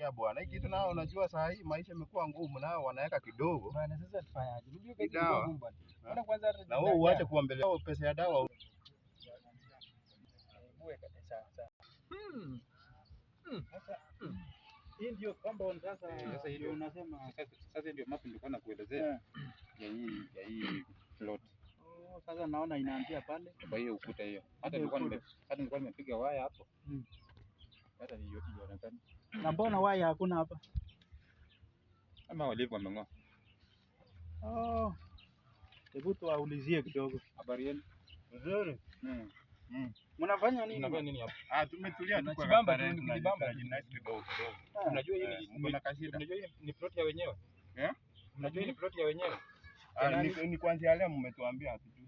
Ya bwana, hii kitu nao unajua saa hii maisha imekuwa ngumu, nao wanaweka kidogo. Bwana sasa tufanyaje? Unajua kazi ni ngumu bwana. Bwana kwanza hata na wewe uache kuambelea pesa ya dawa. Uwe kabisa sawa. Sasa hii ndio compound sasa hiyo unasema sasa ndio map nilikuwa nakuelezea ya hii plot. Sasa naona inaanzia pale kwa hiyo ukuta hiyo. Hata nilikuwa nimepiga waya hapo. Hata hiyo inaonekana. Na mbona waya hakuna hapa? Ama walivyo wameng'oa. Hebu tuwaulizie kidogo. Habari yenu? Nzuri. Mnafanya nini? Mnafanya nini hapa? Tumetulia tu kwa kibamba tu kibamba nice kidogo. Unajua hii ni plot ya wenyewe? Unajua hii ni plot ya wenyewe? Ni kuanzia leo mmetuambia hatujui.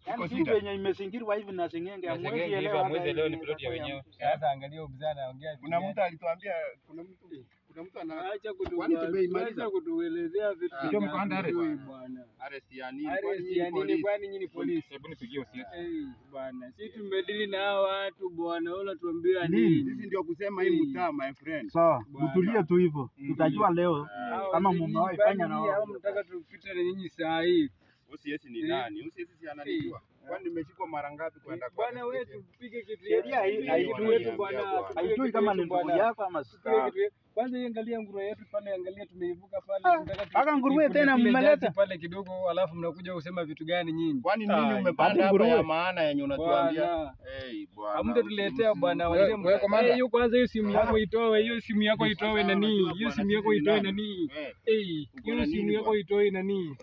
Yaani hii yenye imezingirwa hivi na sengenge hamwezi elewa leo ni plot ya wenyewe. Sasa angalia mzee anaongea. Kuna mtu alituambia kuna mtu anaacha kutuelezea vitu. Ndio mkaanda bwana. Arrest ya nini? Kwani nyinyi polisi? Hebu nipigie usiku. Bwana, sisi tumedili na hao watu bwana, wala tuambia nini? Sisi ndio kusema hii mtaa my friend. Sawa, mtulie tu hivyo. Tutajua leo kama mmewahi fanya na wao. Mtaka tupite na nyinyi saa hii. Usiesi ni nani? Usiesi si ananijua. Kwani nimeshikwa mara ngapi kwenda kwa? Bwana wewe tupige kitu sheria haijui wetu bwana. Haijui kama ni ndugu yako ama si. Kwanza angalia nguruwe yetu pale, angalia tumeivuka pale, tunataka mpaka nguruwe tena mmeleta pale kidogo, alafu mnakuja kusema vitu gani nyinyi? Kwani nini umepanda hapa ya maana yenye unatuambia? Bwana. Hamtatuletea bwana, walisema hiyo kwanza hiyo simu yako itoe, hiyo simu yako itoe nani? Hiyo simu yako itoe nani? Hiyo simu yako itoe nani?